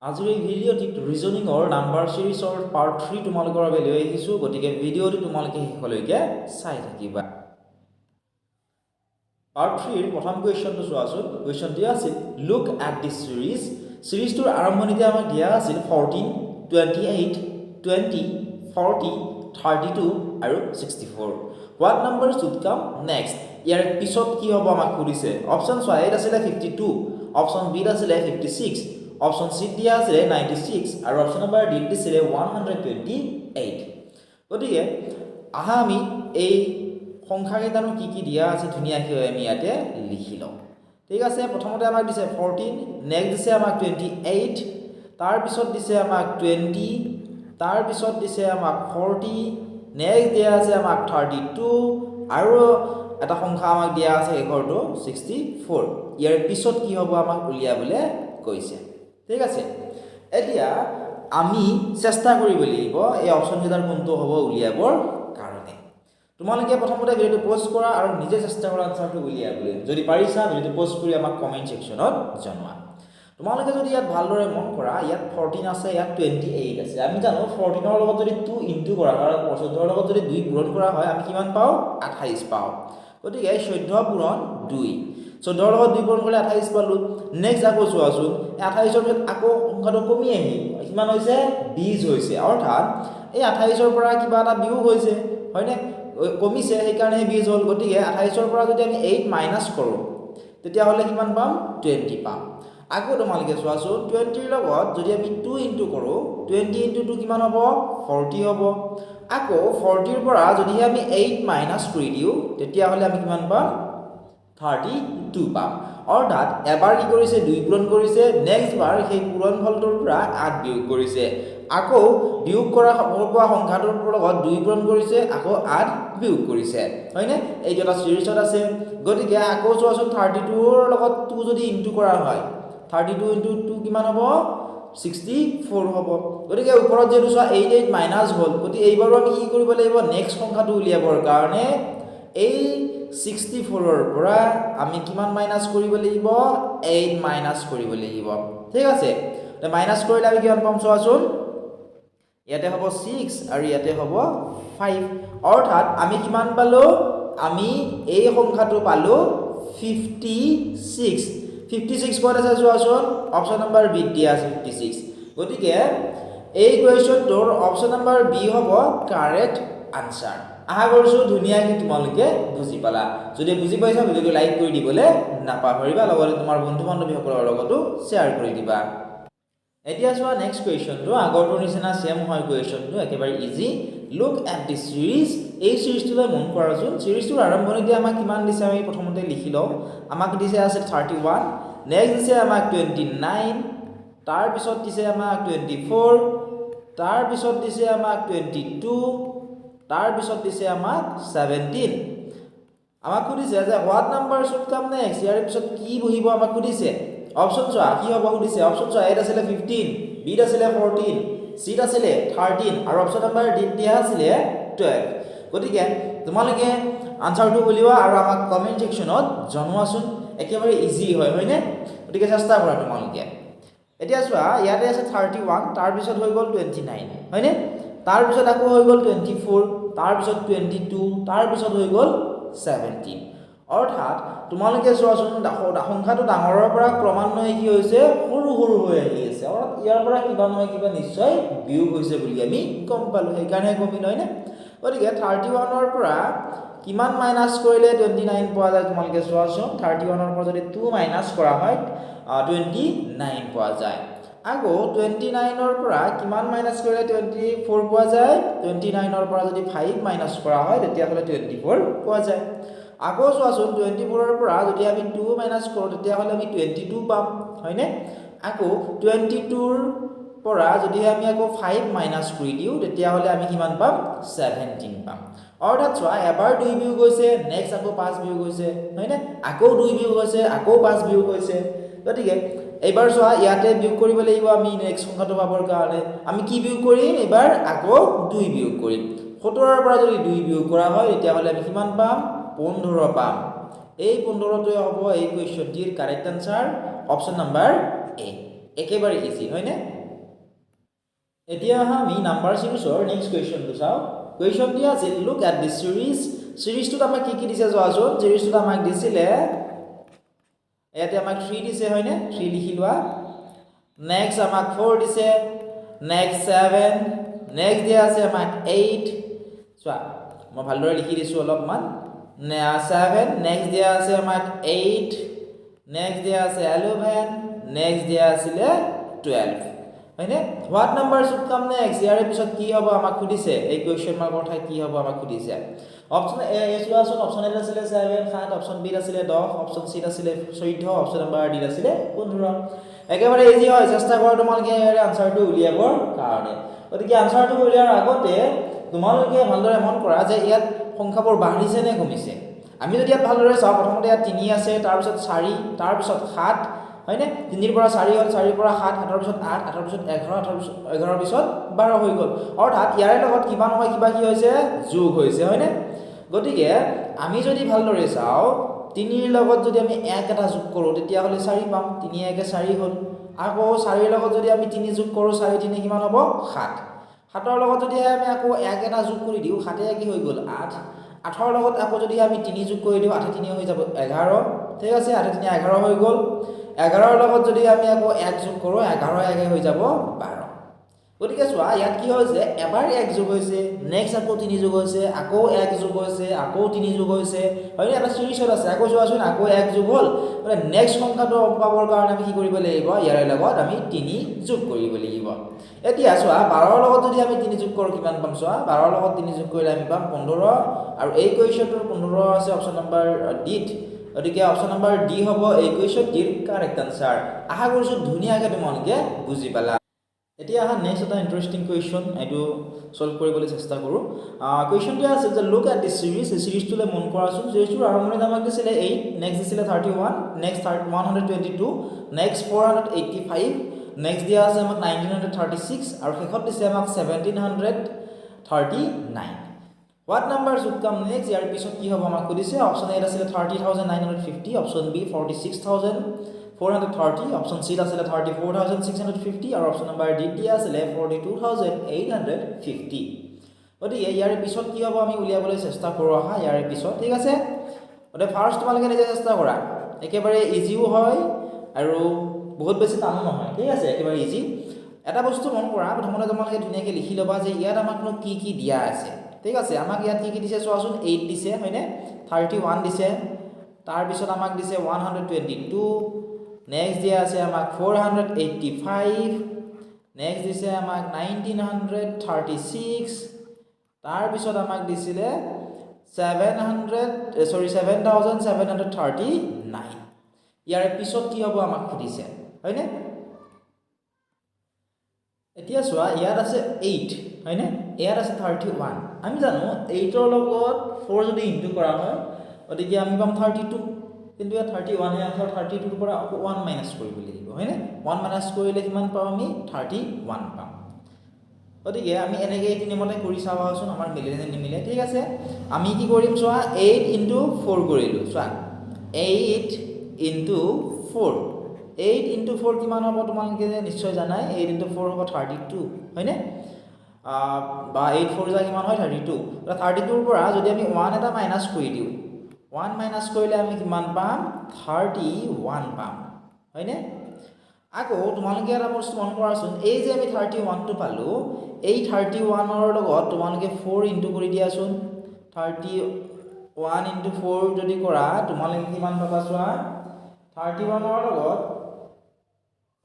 আজিৰ এই ভিডিঅ'টিত ৰিজনিঙৰ number সিৰিজৰ part 3 তোমালোকৰ বাবে লৈ আহিছোঁ গতিকে ভিডিঅ'টো তোমালোকে শেষলৈকে চাই থাকিবা পাৰ্ট 3 ৰ প্ৰথম কোৱেশ্চনটো চোৱাচোন কোৱেশ্চনটো আছিল লুক এট দিস সিৰিজটোৰ আৰম্ভণিতে আমাক দিয়া আছিল 14 28 20 40 32 আৰু 64 what number should come next ইয়াৰ পিছত কি হ'ব আমাক সুধিছে অপচন চোৱা এত আছিল 52 অপচন বি আছিল 56 অপশন সি দিয়া আছে 96 আৰু অপশন নম্বৰ ডি দিছিল 128 গতিকে আহা আমি এই সংখ্যাকেইটানো কি কি দিয়া আছে ধুনিয়াকৈ আমি ইয়াতে লিখি লওঁ ঠিক আছে প্ৰথমতে আমাক দিছে 14 নেক্সট দিছে আমাক 28 তাৰ পিছত দিছে আমাক 20 তাৰ পিছত দিছে আমাক 40 নেক্সট দিয়া আছে আমাক 32 আৰু এটা সংখ্যা আমাক দিয়া আছে এঘৰটো 64 ইয়াৰ পিছত কি হ'ব আমাক উলিয়াবলৈ কৈছে ঠিক আছে এতিয়া আমি চেষ্টা কৰিব লাগিব এই অপচন কেইটাৰ কোনটো হ'ব উলিয়াবৰ কাৰণে তোমালোকে প্ৰথমতে ভিডিঅটো পোষ্ট কৰা আৰু নিজে চেষ্টা কৰা আনসাৰটো উলিয়াবলৈ যদি পাৰিছা ভিডিঅটো পোষ্ট কৰি আমাক কমেন্ট সেকশনত জনোৱা তোমালোকে যদি ইয়াত ভালদৰে মন কৰা ইয়াত 14 আছে ইয়াত 28 আছে আমি জানো 14 ৰ লগত যদি 2 ইনটু কৰা হয় আৰু 14 ৰ লগত যদি 2 পূৰণ কৰা হয় আমি কিমান পাও 28 পাও গতিকে 14 পূৰণ 2 14 ৰ লগত 2 পূৰণ কৰিলে 28 পালো নেক্সট আকৌ চোৱাচোন 28 ৰ পিছত আকৌ সংখ্যাটো কমি আহিল কিমান হৈছে 20 হৈছে অৰ্থাৎ এই 28 ৰ পৰা কিবা এটা বিয়োগ হৈছে হয়নে কমিছে সেইকাৰণে 20 হ'ল গতিকে 28 ৰ পৰা যদি আমি 8 মাইনাস কৰো তেতিয়া হলে কিমান পাম 20 পাম আকৌ তোমালোকে চোৱাচোন 20 ৰ লগত যদি আমি 2 ইনটু কৰো 20 ইনটু 2 কিমান হ'ব 40 হ'ব আকৌ 40 ৰ পৰা যদি আমি 8 মাইনাস কৰি দিও তেতিয়া হলে আমি কিমান পাম 32 পাম অৰ্থাৎ এবাৰ কি কৰিছে 2 পূৰণ কৰিছে নেক্সট বাৰ সেই পূৰণ ফলটোৰ পৰা 8 বিয়োগ কৰিছে আকৌ বিয়োগ কৰা সংখ্যাটোৰ লগত 2 পূৰণ কৰিছে আকৌ 8 বিয়োগ কৰিছে হয়নে এই দুটা সিৰিজত আছে গতিকে আকৌ চোৱাচোন 32 ৰ লগত 2 যদি ইনটু কৰা হয় 32 ইনটু 2 কিমান হ'ব 64 হ'ব গতিকে ওপৰত যেটো চোৱা 88 মাইনাস হ'ল গতিকে এইবাৰো আমি কি কৰিব লাগিব নেক্সট সংখ্যাটো উলিয়াবৰ কাৰণে এই 64 ৰ পৰা আমি কিমান মাইনাস কৰিব লাগিব 8 মাইনাস কৰিব লাগিব ঠিক আছে তে মাইনাস কৰিলে আমি কিমান পাম চোৱাচোন ইয়াতে হ'ব 6 আৰু ইয়াতে হ'ব 5 অৰ্থাৎ আমি কিমান পালো আমি এই সংখ্যাটো পালো 56 56 কোত আছে চোৱাচোন অপচন নম্বৰ বি দিয়া আছে 56 গতিকে এই কোৱেশ্চনটোৰ অপচন নম্বৰ বি হ'ব কাৰেক্ট আনসাৰ আশা কৰিছো ধুনিয়াকৈ তোমালোকে বুজি পালা যদি বুজি পাইছা ভিডিওটো লাইক কৰি দিবলৈ নাপাহৰিবা লগতে তোমাৰ বন্ধু বান্ধৱীসকলৰ লগতো শ্বেয়াৰ কৰি দিবা এতিয়া চোৱা নেক্সট কোৱেশ্চনটো আগৰটোৰ নিচিনা সেম হয় কোৱেশ্চনটো একেবাৰে ইজি লুক এট দিস সিৰিজ এই সিৰিজটোলৈ মন কৰাচোন সিৰিজটোৰ আৰম্ভণিতে আমাক কিমান দিছে আমি প্ৰথমতে লিখি লওঁ আমাক দিছে আছে 31 নেক্সট দিছে আমাক 29 তাৰ পিছত দিছে আমাক 24 তাৰ পিছত দিছে আমাক 22 তাৰ পিছত দিছে আমাক 17 আমাক সুধিছে যে what number should come next ইয়াৰ পিছত কি বহিব আমাক সুধিছে অপচন চোৱা কি হ'ব সুধিছে অপচন চোৱা এত আছিল 15 বি আছিল 14 সি আছিল 13 আৰু অপচন নম্বৰ ডি দিয়া আছিল 12 গতিকে তোমালোকে আনসাৰটো উলিওৱা আৰু আমাক কমেন্ট সেকশনত জনোৱাচোন একেবাৰে ইজি হয় হয়নে গতিকে চেষ্টা কৰা তোমালোকে এতিয়া চোৱা ইয়াতে আছে 31 তাৰ পিছত হৈ গ'ল 29 হয়নে তাৰ পিছত আকৌ হৈ গ'ল 24 তাৰ পিছত 22 তাৰ পিছত হৈ গ'ল 17 অৰ্থাৎ তোমালোকে চোৱাচোন সংখ্যাটো ডাঙৰৰ পৰা ক্ৰমান্বয়ে কি হৈছে সৰু সৰু হৈ আহি আছে অৰ্থাৎ ইয়াৰ পৰা কিবা নহয় কিবা নিশ্চয় বিয়োগ হৈছে বুলি আমি গম পালো সেইকাৰণে কমি নহয় না গতিকে 31 ৰ পৰা কিমান মাইনাস কৰিলে 29 পোৱা যায় তোমালোকে চোৱাচোন 31 ৰ পৰা যদি 2 মাইনাস কৰা হয় 29 পোৱা যায় আকৌ 29 ৰ পৰা কিমান মাইনাস কৰিলে 24 পোৱা যায় 29 ৰ পৰা যদি 5 মাইনাস কৰা হয় তেতিয়া হলে 24 পোৱা যায় আকৌ চোৱাচোন 24 ৰ পৰা যদি আমি 2 মাইনাস কৰো তেতিয়া হলে আমি 22 পাম হয়নে আকৌ 22 ৰ পৰা যদি আমি আকৌ 5 মাইনাস কৰি দিও তেতিয়া হলে আমি কিমান পাম 17 পাম অৰ্থাৎ চোৱা এবাৰ 2 বিয়োগ হৈছে নেক্সট আকৌ 5 বিয়োগ হৈছে হয়নে আকৌ 2 বিয়োগ হৈছে আকৌ 5 বিয়োগ হৈছে গতিকে এবাৰ চোৱা ইয়াতে বিয়োগ কৰিব লাগিব আমি নেক্সট সংখ্যাটো পাবৰ কাৰণে আমি কি বিয়োগ কৰিম এবাৰ আকৌ 2 বিয়োগ কৰিম 17 ৰ পৰা যদি 2 বিয়োগ কৰা হয় তেতিয়া হলে আমি কিমান পাম 15 পাম এই 15 টোৱে হ'ব এই কোৱেশ্চনটিৰ কাৰেক্ট আনসাৰ অপচন নম্বৰ এ একেবাৰে ইজি হয়নে এতিয়া আমি নাম্বাৰ সিৰিজৰ নেক্সট কোৱেশ্চনটো চাও কোৱেশ্চন দিয়া আছে লুক এট দিস সিৰিজটোত আমাক কি দিছে যোৱাজন সিৰিজটোত আমাক দিছিলে ইয়াতে আমাক 3 দিছে হয়নে 3 লিখি লোৱা নেক্সট আমাক 4 দিছে নেক্সট 7 নেক্সট দিয়া আছে আমাক 8 চোৱা মই ভালদৰে লিখি দিছো অলপমান 7 নেক্সট দিয়া আছে আমাক 8 নেক্সট দিয়া আছে 11 নেক্সট দিয়া আছিল 12 হয়নে what number should come next ইয়াৰ পিছত কি হ'ব আমাক খুদিছে এই কোৱেশ্চন মাৰ্কৰ ঠাই কি হ'ব আমাক খুদিছে অপচন এ চোৱাচোন অপচন এ আছিল 7 7 অপচন বি আছিল 10 অপচন সি আছিল 14 অপচন নাম্বাৰ ডি আছিল 15 একেবাৰে ইজি হয় চেষ্টা কৰা তোমালোকে ইয়াৰ আনসাৰটো উলিয়াবৰ কাৰণে গতিকে আনসাৰটো উলিয়াৰ আগতে তোমালোকে ভালদৰে মন কৰা যে ইয়াত সংখ্যাবোৰ বাঢ়িছে নে কমিছে আমি যদি ইয়াত ভালদৰে চাওঁ প্ৰথমতে ইয়াত 3 আছে তাৰ পিছত 4 তাৰ পিছত 7 হয়নে 3 ৰ পৰা 4 হ'ল 4 ৰ পৰা 7 7 ৰ পিছত 8 8 ৰ পিছত 11 11 ৰ পিছত 12 হৈ গ'ল অৰ্থাৎ ইয়াৰ লগত কিমান হয় কিবা কি হৈছে যোগ হৈছে হয়নে গতিকে আমি যদি ভালদৰে চাওঁ 3 ৰ লগত যদি আমি 1 এটা যোগ কৰো তেতিয়া হলে 4 পাম 3 1 4 হ'ল আকৌ 4 ৰ লগত যদি আমি 3 যোগ কৰো 4 3 কিমান হ'ব 7 7 ৰ লগত যদি আমি আকৌ 1 এটা যোগ কৰি দিও 7 কি হৈ গ'ল 8 8 ৰ লগত আকৌ যদি আমি 3 যোগ কৰি দিও 8 3 হৈ যাব 11 ঠিক আছে 8 3 11 হৈ গ'ল 11 ৰ লগত যদি আমি আকৌ 1 যোগ কৰো 11 1 হৈ যাব 12 গতিকে চোৱা ইয়াত কি হৈছে এবাৰ 1 যোগ হৈছে নেক্সট আকৌ 3 যোগ হৈছে আকৌ 1 যোগ হৈছে আকৌ 3 যোগ হৈছে হয়নে এটা সিৰিজত আছে আকৌ চোৱাচোন আকৌ 1 যোগ হ'ল মানে নেক্সট সংখ্যাটো পাবৰ কাৰণে আমি কি কৰিব লাগিব ইয়াৰ লগত আমি 3 যোগ কৰিব লাগিব এতিয়া চোৱা 12 ৰ লগত যদি আমি 3 যোগ কৰো কিমান পাম চোৱা 12 ৰ লগত 3 যোগ কৰিলে আমি পাম 15 আৰু এই কোৱেশ্চনটোৰ 15 আছে অপচন নাম্বাৰ ডি গতিকে অপচন নাম্বাৰ ডি হ'ব এই কোৱেশ্চনটিৰ কাৰেক্ট আনসাৰ আশা কৰিছো ধুনীয়াকৈ তোমালোকে বুজি পালা এতিয়া আহা নেক্সট এটা ইন্টাৰেষ্টিং কোৱেশ্চন এটো সলভ কৰিবলৈ চেষ্টা কৰো কোৱেশ্চনটো আছে যে লুক এট দিস সিৰিজটোলে মন কৰাচোন সিৰিজটোৰ আৰম্ভণিত আমাক দিছিলে 8 নেক্সট দিছিলে 31 নেক্সট 122 নেক্সট 485 নেক্সট দিয়া আছে আমাক 1936 আৰু শেষত দিছে আমাক 1739 What number should come next? ইয়াৰ পিছত কি হ'ব আমাক কৈছে অপচন এ আছিল 30950 অপচন বি 46430 অপচন সি আছিল 34650 আৰু অপচন নাম্বাৰ ডি দিয়া আছিল 42850 গতিকে ইয়াৰ পিছত কি হ'ব আমি উলিয়াবলৈ চেষ্টা কৰো আহা ইয়াৰ পিছত ঠিক আছে ওতে ফাৰ্স্ট তোমালোকে নিজে চেষ্টা কৰা একেবাৰে ইজিও হয় আৰু বহুত বেছি টানো নহয় ঠিক আছে একেবাৰে ইজি এটা বস্তু মন কৰা প্ৰথমতে তোমালোকে ধুনীয়াকৈ লিখি লবা যে ইয়াত আমাকনো কি কি দিয়া আছে ঠিক আছে আমাক ইয়াত কি দিছে চোৱাচোন 8 দিছে হয়নে 31 দিছে তাৰ পিছত আমাক দিছে 122 নেক্সট দিয়া আছে আমাক 485 নেক্সট দিছে আমাক 1936 তাৰ পিছত আমাক দিছিলে 7739 ইয়াৰ পিছত কি হ'ব আমাক খুদিছে হয়নে এতিয়া চোৱা ইয়াত আছে 8 হয়নে ইয়াত আছে 31 আমি জানো 8 ৰ লগত 4 যদি ইনটু কৰা হয় গতিকে আমি পাম 32 কিন্তু ইয়াত 31 হে আছে 32 ৰ পৰা 1 মাইনাস কৰিব লাগিব হয়নে 1 মাইনাস কৰিলে কিমান পাম আমি 31 পাম গতিকে আমি এনেকৈ এই নিয়মতে কৰি চাওঁচোন আমাৰ মিলে নে নিমিলে ঠিক আছে আমি কি কৰিম চোৱা 8 ইনটু 4 কৰিলো চোৱা 8 ইনটু 4 8 into 4 কিমান হ'ব তোমালোকে নিশ্চয় জানাই 8 into 4 হ'ব 32 হয়নে বা 8 4 যা কিমান হয় 32 32 ৰ পৰা যদি আমি 1 এটা মাইনাস কৰি দিও 1 মাইনাস কৰিলে আমি কিমান পাম 31 পাম হয়নে আকৌ তোমালোকে এটা বস্তু মন কৰাচোন এই যে আমি 31 টো পালো এই 31 ৰ লগত তোমালোকে 4 ইনটু কৰি দিয়াচোন 31 into 4 যদি কৰা তোমালোকে কিমান পাবা চোৱা 31 ৰ লগত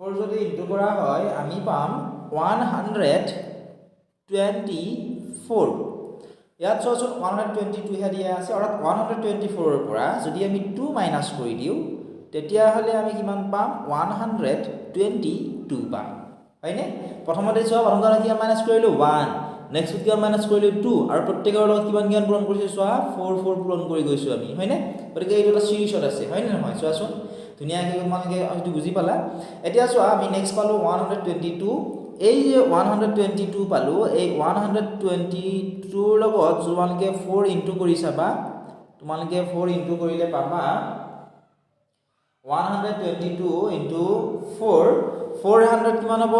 4 যদি ইনটু কৰা হয় আমি পাম 124 ইয়াত চোৱাচোন 122 হে দিয়া আছে অৰ্থাৎ 124 ৰ পৰা যদি আমি 2 মাইনাস কৰি দিও তেতিয়া হলে আমি কিমান পাম 122 পাম হয়নে প্ৰথমতে চোৱা প্ৰথমতে কি মাইনাস কৰিলো 1 নেক্সট কি মাইনাস কৰিলো 2 আৰু প্ৰত্যেকৰ লগত কিমান জ্ঞান পূৰণ কৰিছো চোৱা 4 4 পূৰণ কৰি গৈছো আমি হয়নে গতিকে এইটো এটা সিৰিজত আছে হয়নে নহয় চোৱাচোন ধুনীয়াকৈ তোমালোকে এইটো বুজি পালা এতিয়া চোৱা আমি নেক্সট পালো 122 এই যে 122 পালো এই 122 ৰ লগত তোমালোকে 4 ইনটু কৰি চাবা তোমালোকে 4 ইনটু কৰিলে পাবা 122 into 4 400 কিমান হ'ব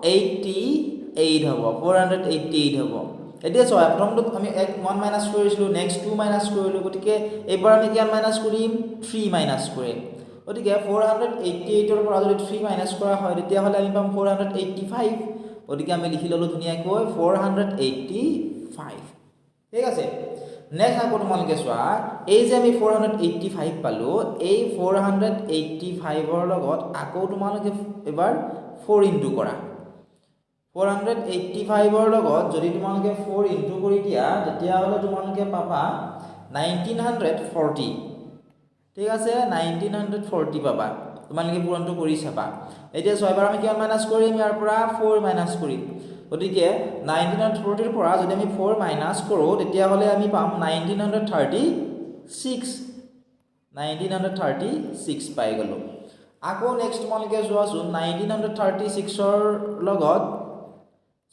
88 হ'ব 488 হ'ব এতিয়া চোৱা প্ৰথমটো আমি 1 মাইনাস কৰিছিলো নেক্সট 2 মাইনাস কৰিলো গতিকে এবাৰ আমি কিমান মাইনাস কৰিম 3 মাইনাস কৰিম গতিকে 488 ৰ পৰা যদি 3 মাইনাস কৰা হয় তেতিয়া হলে আমি পাম 485 গতিকে আমি লিখি ললো ধুনিয়াকৈ 485 ঠিক আছে নেক্সট আকৌ তোমালোকে চোৱা এই যে আমি 485 পালো এই 485 ৰ লগত আকৌ তোমালোকে এবাৰ 4 ইনটু কৰা 485 ৰ লগত যদি তোমালোকে 4 ইনটু কৰি দিয়া তেতিয়া হলে তোমালোকে পাবা 1940 ঠিক আছে 1940 পাবা তোমালোকে পূৰণটো কৰি চাবা এতিয়া ছয়বাৰ আমি কিমান মাইনাস কৰিম ইয়াৰ পৰা 4 মাইনাস কৰিম গতিকে 1940 ৰ পৰা যদি আমি 4 মাইনাস কৰো তেতিয়া হলে আমি পাম 1936 পাই গলো আকৌ নেক্সট তোমালোকে যোৱাচোন 1936 ৰ লগত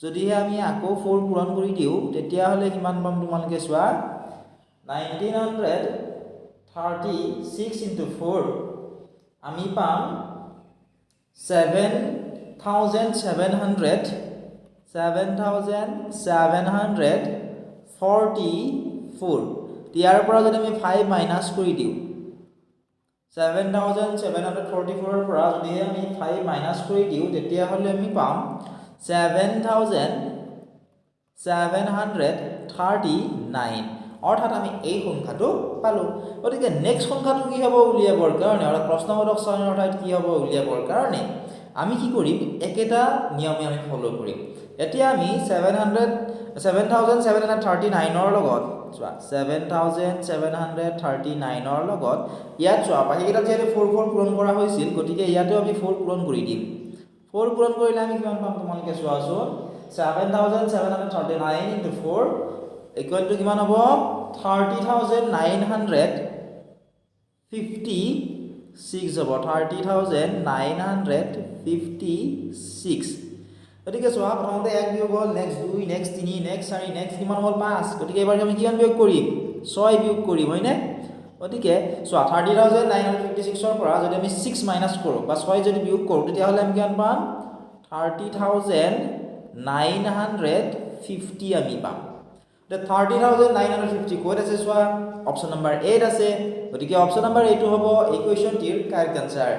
যদি আমি আকৌ 4 পূৰণ কৰি দিও তেতিয়া হলে কিমান পাম তোমালোকে চোৱা 1936 into 4 আমি পাম 7744 ইয়াৰ পৰা যদি আমি 5 মাইনাস কৰি দিও 7744 ৰ পৰা যদি আমি 5 মাইনাস কৰি দিও তেতিয়া হলে আমি পাম 7739 অৰ্থাৎ আমি এই সংখ্যাটো পালো গতিকে নেক্সট সংখ্যাটো কি হ'ব উলিয়াবৰ কাৰণে আৰু প্ৰশ্নবোধক চয়নৰ অৰ্থাৎ কি হ'ব উলিয়াবৰ কাৰণে আমি কি কৰিম একেটা নিয়মে আমি ফলো কৰিম এতিয়া আমি 7739 ৰ লগত চোৱা 7739 ৰ লগত ইয়াত চোৱা বাকিটা যেনে 4 পূৰণ কৰা হৈছিল গতিকে ইয়াতেও আমি 4 পূৰণ কৰি দিম 4 পূৰণ কৰিলে আমি কিমান পাম তোমালোকে চোৱাচোন 7739 into 4 equal to কিমান হ'ব 30956 হ'ব 30956 গতিকে চোৱা প্ৰথমতে 1 বিয়োগ হ'ল নেক্সট 2 নেক্সট 3 নেক্সট 4 নেক্সট কিমান হ'ল 5 গতিকে এবাৰ আমি কিমান বিয়োগ কৰিম 6 বিয়োগ কৰিম হয়নে গতিকে চোৱা 30956 ৰ পৰা যদি আমি 6 মাইনাস কৰো বা 6 যদি বিয়োগ কৰো তেতিয়া হলে আমি কিমান পাম 30950 আমি পাম The 30,950 ক'ত আছে চোৱা অপচন নম্বৰ 8 আছে গতিকে অপচন নম্বৰ 8 হ'ব এই কোৱেশ্চনটিৰ কাৰেক্ট আনসাৰ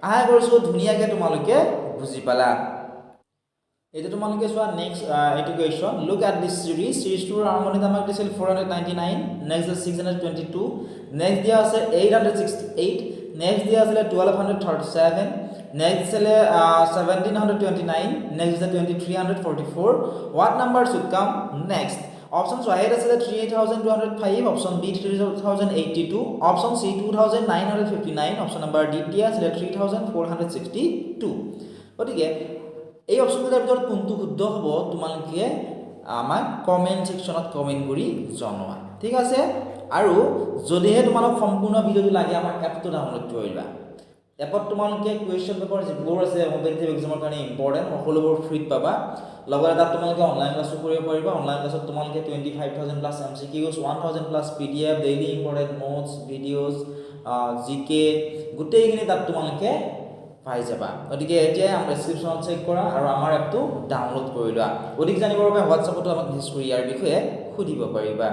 আশা কৰিছো ধুনিয়াকে তোমালোকে বুজি পালা এটা তোমালোকে চোৱা নেক্সট এইটো question look at this series টুৰ আৰম্ভণিত আমাক দিছিল 499 নেক্সট 622 নেক্সট দিয়া আছে 868 নেক্সট দিয়া আছে 1237 next is 1729 next is 2344 what number should come next option so here is 38205 option b 3082 option c 2959 option number d is 3462 গতিকে এই অপশনগুলোৰ ভিতৰত কোনটো শুদ্ধ হ'ব তোমালোকে আমাক কমেন্ট সেকশনত কমেন্ট কৰি জনোৱা ঠিক আছে আৰু যদিহে তোমালোক সম্পূৰ্ণ ভিডিওটো লাগে আমাৰ এপটো ডাউনলোড কৰিবা এপত তোমালোকে কোৱেশ্চন পেপাৰ যিবোৰ আছে কম্পিটিটিভ এক্সামৰ কাৰণে ইম্পৰ্টেন্ট সকলোবোৰ ফ্ৰীত পাবা লগতে তাত তোমালোকে অনলাইন ক্লাছো কৰিব পাৰিবা অনলাইন ক্লাছত তোমালোকে 25000 plus MCQs 1000 plus PDF daily important notes videos জিকে গোটেইখিনি তাত তোমালোকে পাই যাবা গতিকে এতিয়া আমাৰ ডেসক্ৰিপচনত চেক কৰা আৰু আমাৰ এপটো ডাউনলোড কৰি লোৱা অধিক জানিবৰ বাবে হোৱাটছএপতো আমাক মেছেজ কৰি ইয়াৰ বিষয়ে সুধিব পাৰিবা